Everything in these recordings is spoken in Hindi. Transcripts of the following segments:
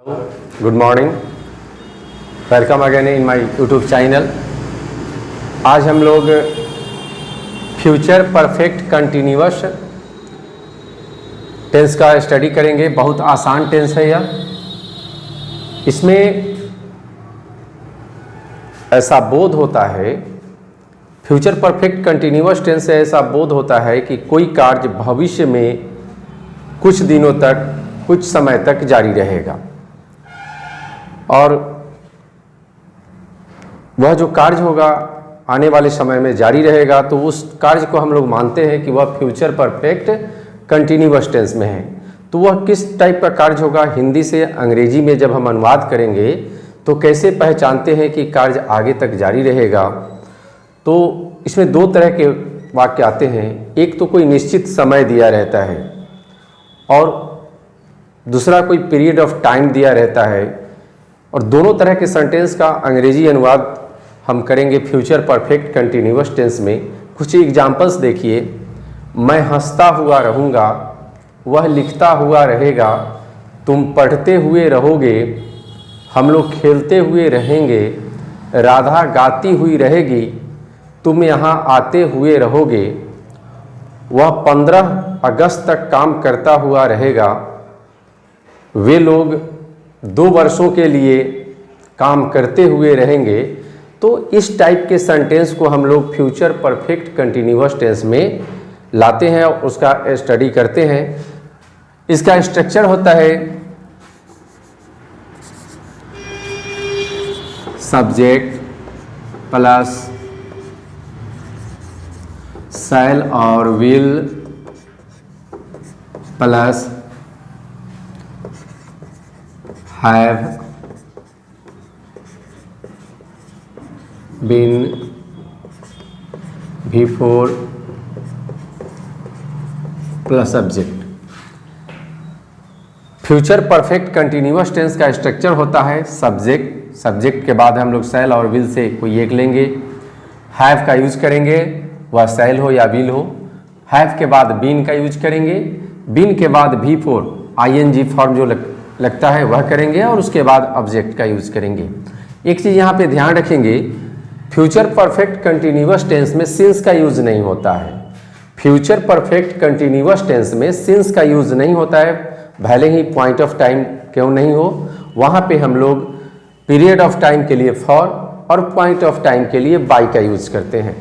Good morning, welcome again in my YouTube channel. आज हम लोग फ्यूचर परफेक्ट कंटिन्यूअस टेंस का स्टडी करेंगे। बहुत आसान टेंस है यह। इसमें ऐसा बोध होता है, फ्यूचर परफेक्ट कंटिन्यूअस टेंस से ऐसा बोध होता है कि कोई कार्य भविष्य में कुछ दिनों तक, कुछ समय तक जारी रहेगा और वह जो कार्य होगा आने वाले समय में जारी रहेगा, तो उस कार्य को हम लोग मानते हैं कि वह फ्यूचर परफेक्ट कंटिन्यूअस टेंस में है। तो वह किस टाइप का कार्य होगा, हिंदी से अंग्रेजी में जब हम अनुवाद करेंगे तो कैसे पहचानते हैं कि कार्य आगे तक जारी रहेगा। तो इसमें दो तरह के वाक्य आते हैं। एक तो कोई निश्चित समय दिया रहता है और दूसरा कोई पीरियड ऑफ टाइम दिया रहता है, और दोनों तरह के सेंटेंस का अंग्रेजी अनुवाद हम करेंगे फ्यूचर परफेक्ट कंटिन्यूअस टेंस में। कुछ एग्जाम्पल्स देखिए। मैं हंसता हुआ रहूँगा, वह लिखता हुआ रहेगा, तुम पढ़ते हुए रहोगे, हम लोग खेलते हुए रहेंगे, राधा गाती हुई रहेगी, तुम यहाँ आते हुए रहोगे, वह 15 अगस्त तक काम करता हुआ रहेगा, वे लोग 2 वर्षों के लिए काम करते हुए रहेंगे। तो इस टाइप के सेंटेंस को हम लोग फ्यूचर परफेक्ट कंटिन्यूअस टेंस में लाते हैं और उसका स्टडी करते हैं। इसका स्ट्रक्चर होता है सब्जेक्ट प्लस शैल और will plus have been before plus subject. Future perfect continuous tense का स्ट्रक्चर होता है सब्जेक्ट, सब्जेक्ट के बाद हम लोग शैल और विल से कोई एक लेंगे, हैव का यूज करेंगे, वह शैल हो या विल हो, हैव के बाद बीन का यूज करेंगे, बीन के बाद बिफोर आईएनजी फॉर्म जो लगता है वह करेंगे, और उसके बाद ऑब्जेक्ट का यूज करेंगे। एक चीज़ यहाँ पे ध्यान रखेंगे, फ्यूचर परफेक्ट कंटिन्यूअस टेंस में सिंस का यूज नहीं होता है। फ्यूचर परफेक्ट कंटिन्यूअस टेंस में सिंस का यूज नहीं होता है, भले ही पॉइंट ऑफ टाइम क्यों नहीं हो, वहाँ पे हम लोग पीरियड ऑफ टाइम के लिए फॉर और पॉइंट ऑफ टाइम के लिए बाय का यूज करते हैं।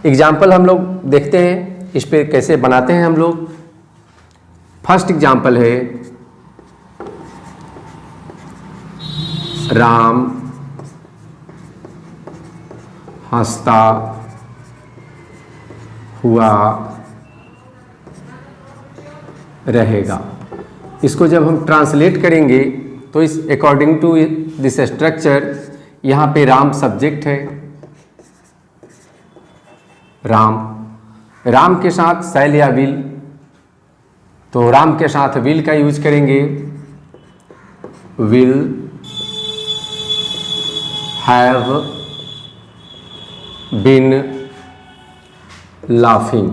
एग्जाम्पल हम लोग देखते हैं इस पे कैसे बनाते हैं हम लोग। फर्स्ट एग्जाम्पल है राम हंसता हुआ रहेगा। इसको जब हम ट्रांसलेट करेंगे तो इस अकॉर्डिंग टू दिस स्ट्रक्चर यहाँ पे राम सब्जेक्ट है, राम के साथ शैल या विल, तो राम के साथ विल का यूज करेंगे, will have been laughing.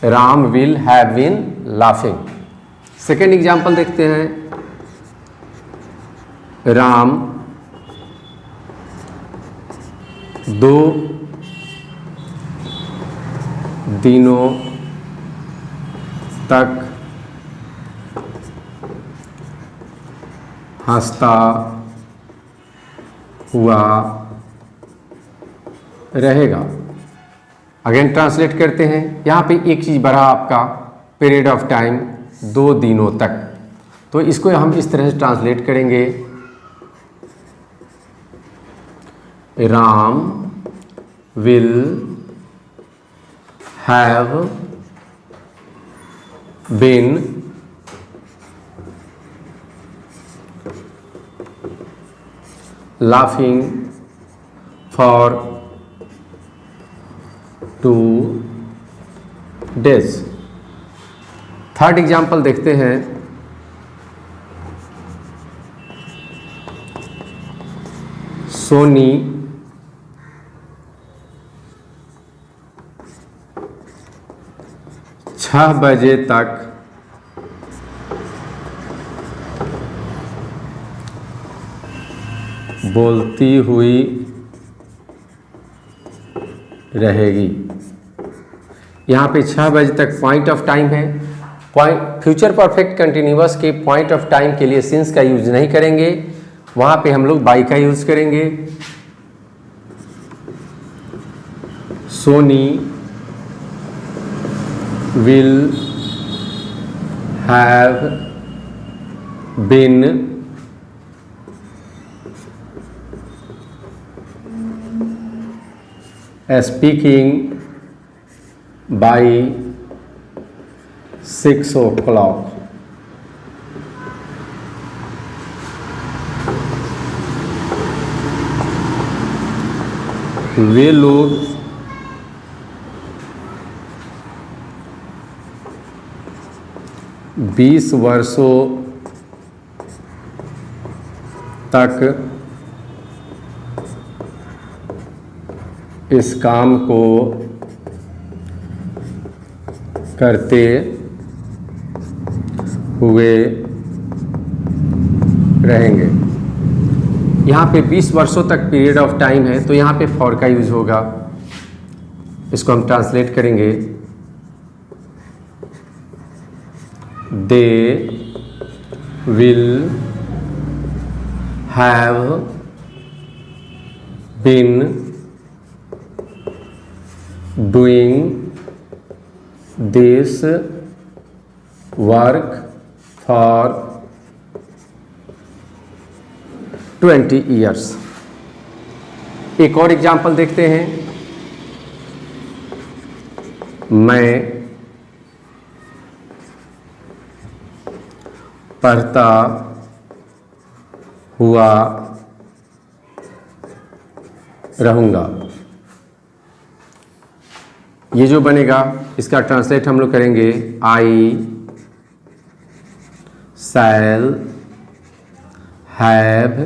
Ram will have been laughing. Second example देखते हैं, राम 2 दिनों तक हंसता हुआ रहेगा। अगेन ट्रांसलेट करते हैं। यहाँ पे एक चीज़ बढ़ा आपका पीरियड ऑफ टाइम 2 दिनों तक, तो इसको हम इस तरह से ट्रांसलेट करेंगे, Ram will have been laughing for 2 days। Third example देखते हैं, सोनी 6 बजे तक बोलती हुई रहेगी। यहाँ पे 6 बजे तक पॉइंट ऑफ टाइम है। पॉइंट फ्यूचर परफेक्ट कंटिन्यूअस के पॉइंट ऑफ टाइम के लिए सिंस का यूज नहीं करेंगे, वहाँ पे हम लोग बाई का यूज करेंगे। Soni will have been speaking by 6 o'clock। वे लोग 20 वर्षों तक इस काम को करते हुए रहेंगे। यहाँ पे 20 वर्षों तक पीरियड ऑफ टाइम है, तो यहाँ पे फॉर का यूज होगा। इसको हम ट्रांसलेट करेंगे। They will have been doing this work for 20 years। एक और एग्जाम्पल देखते हैं। मैं पढ़ता हुआ रहूँगा। ये जो बनेगा इसका ट्रांसलेट हम लोग करेंगे। आई शैल हैव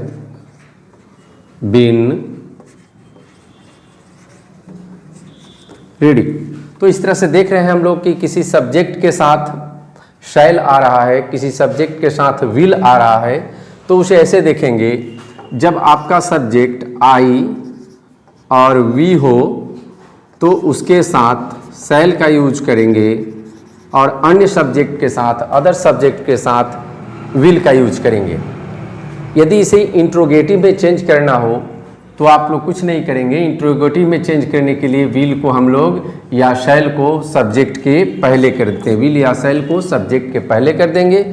बीन रीडिंग। तो इस तरह से देख रहे हैं हम लोग कि किसी सब्जेक्ट के साथ शैल आ रहा है, किसी सब्जेक्ट के साथ विल आ रहा है, तो उसे ऐसे देखेंगे। जब आपका सब्जेक्ट आई और वी हो तो उसके साथ शैल का यूज करेंगे, और अन्य सब्जेक्ट के साथ, अदर सब्जेक्ट के साथ विल का यूज करेंगे। यदि इसे इंट्रोगेटिव में चेंज करना हो तो आप लोग कुछ नहीं करेंगे। इंट्रोगेटिव में चेंज करने के लिए विल को हम लोग या शैल को सब्जेक्ट के पहले कर देते हैं। विल या शैल को सब्जेक्ट के पहले कर देंगे,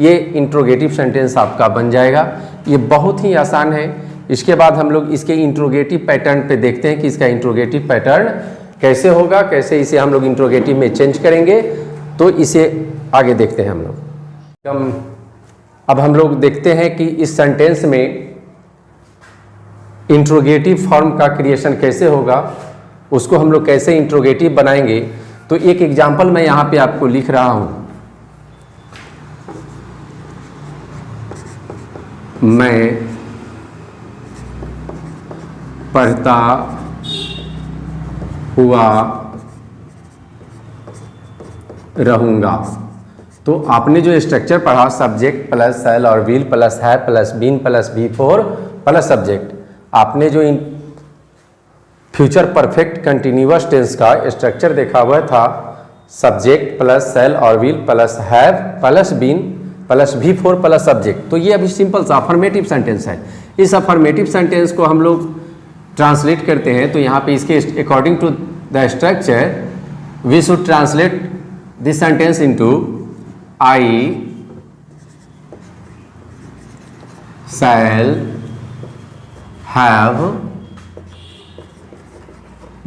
ये इंट्रोगेटिव सेंटेंस आपका बन जाएगा। ये बहुत ही आसान है। इसके बाद हम लोग इसके इंट्रोगेटिव पैटर्न पे देखते हैं कि इसका इंट्रोगेटिव पैटर्न कैसे होगा, कैसे इसे हम लोग इंट्रोगेटिव में चेंज करेंगे। तो इसे आगे देखते हैं हम लोग। अब हम लोग देखते हैं कि इस सेंटेंस में इंट्रोगेटिव फॉर्म का क्रिएशन कैसे होगा, उसको हम लोग कैसे इंट्रोगेटिव बनाएंगे। तो एक एग्जाम्पल मैं यहाँ पे आपको लिख रहा हूँ। मैं पढ़ता हुआ रहूँगा। तो आपने जो स्ट्रक्चर पढ़ा, सब्जेक्ट प्लस शैल और will plus have plus been plus before plus subject, आपने जो इन फ्यूचर परफेक्ट कंटिन्यूअस टेंस का स्ट्रक्चर देखा हुआ था, सब्जेक्ट प्लस शैल और will plus have plus been plus before plus subject. तो ये अभी सिंपल सा अफर्मेटिव सेंटेंस है। इस अफर्मेटिव सेंटेंस को हम लोग ट्रांसलेट करते हैं। तो यहाँ पे इसके according to the structure we should translate this sentence into I shall have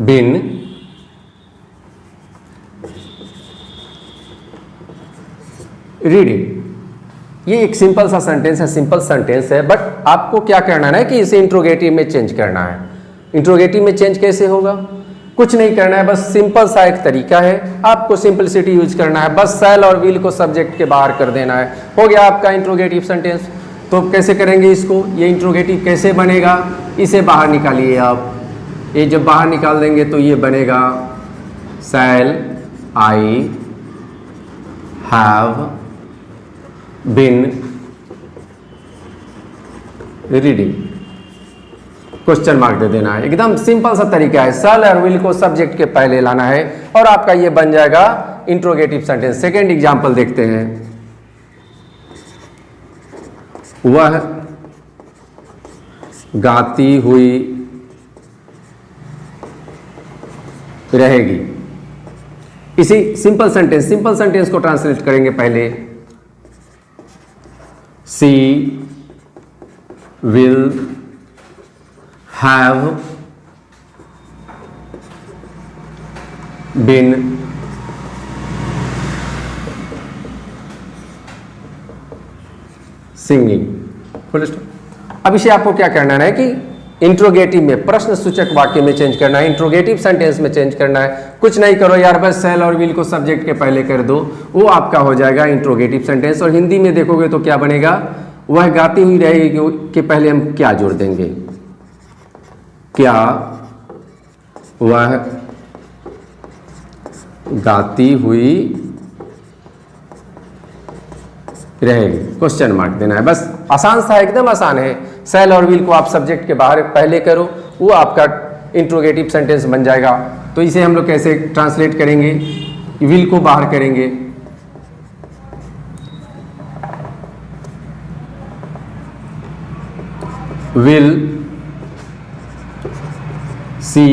been reading. ये एक सिंपल सा सेंटेंस है, सिंपल सेंटेंस है, बट आपको क्या करना है कि इसे इंट्रोगेटिव में चेंज करना है। इंट्रोगेटिव में चेंज कैसे होगा? कुछ नहीं करना है, बस सिंपल सा एक तरीका है। आपको सिंपलिसिटी यूज करना है, बस शैल और विल को सब्जेक्ट के बाहर कर देना है, हो गया आपका इंट्रोगेटिव सेंटेंस। तो कैसे करेंगे इसको? ये इंट्रोगेटिव कैसे बनेगा? इसे बाहर निकालिए आप। ये जब बाहर निकाल देंगे तो ये बनेगा shall I have been reading, question mark दे देना है। एकदम सिंपल सा तरीका है, शैल और विल को सब्जेक्ट के पहले लाना है और आपका ये बन जाएगा इंट्रोगेटिव सेंटेंस। सेकेंड एग्जाम्पल देखते हैं। वह गाती हुई रहेगी। इसी सिंपल सेंटेंस को ट्रांसलेट करेंगे पहले। She will have been singing, full stop. अब इसे आपको क्या करना है कि इंट्रोगेटिव में, प्रश्न सूचक वाक्य में चेंज करना है, इंट्रोगेटिव सेंटेंस में चेंज करना है। कुछ नहीं करो यार, बस शैल और विल को सब्जेक्ट के पहले कर दो, वो आपका हो जाएगा इंट्रोगेटिव सेंटेंस। और हिंदी में देखोगे तो क्या बनेगा, वह गाती हुई रहेगी के पहले हम क्या जोड़ देंगे, क्या वह गाती हुई रहेगी, क्वेश्चन मार्क देना है। बस आसान सा, एकदम आसान है। शैल और विल को आप सब्जेक्ट के बाहर पहले करो, वो आपका इंट्रोगेटिव सेंटेंस बन जाएगा। तो इसे हम लोग कैसे ट्रांसलेट करेंगे, विल को बाहर करेंगे। Will she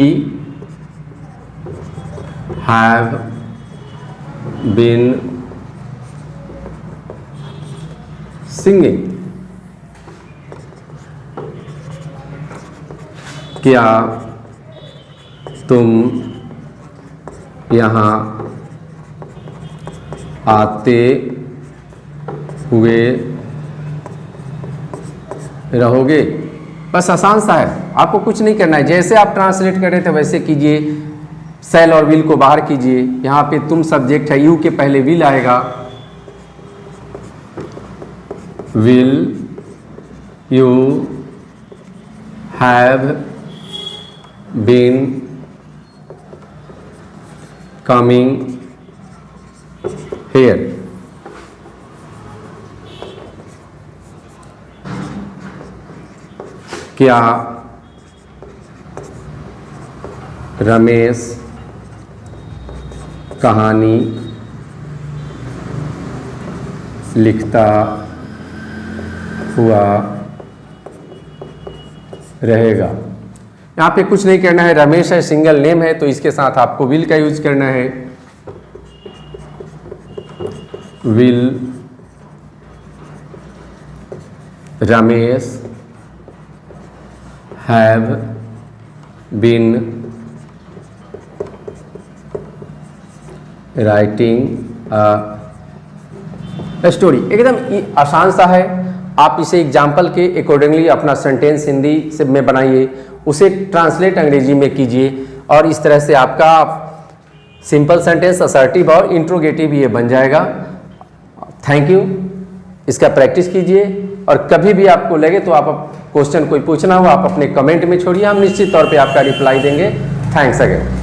have been singing, क्या तुम यहाँ आते हुए रहोगे। बस आसान सा है, आपको कुछ नहीं करना है। जैसे आप ट्रांसलेट कर रहे थे वैसे कीजिए, शैल और विल को बाहर कीजिए। यहाँ पे तुम सब्जेक्ट है, यू के पहले विल आएगा। Will you have been coming here. क्या रमेश कहानी लिखता हुआ रहेगा। यहाँ पे कुछ नहीं करना है, रमेश है, सिंगल नेम है, तो इसके साथ आपको विल का यूज करना है। Will Ramesh have been writing a story. एकदम आसान सा है। आप इसे एग्जाम्पल के अकॉर्डिंगली अपना सेंटेंस हिंदी से में बनाइए, उसे ट्रांसलेट अंग्रेजी में कीजिए और इस तरह से आपका सिंपल सेंटेंस, असर्टिव और इंट्रोगेटिव ये बन जाएगा। Thank you. इसका प्रैक्टिस कीजिए और कभी भी आपको लगे तो आप क्वेश्चन कोई पूछना हो आप अपने कमेंट में छोड़िए, हम निश्चित तौर पे आपका रिप्लाई देंगे। Thanks again.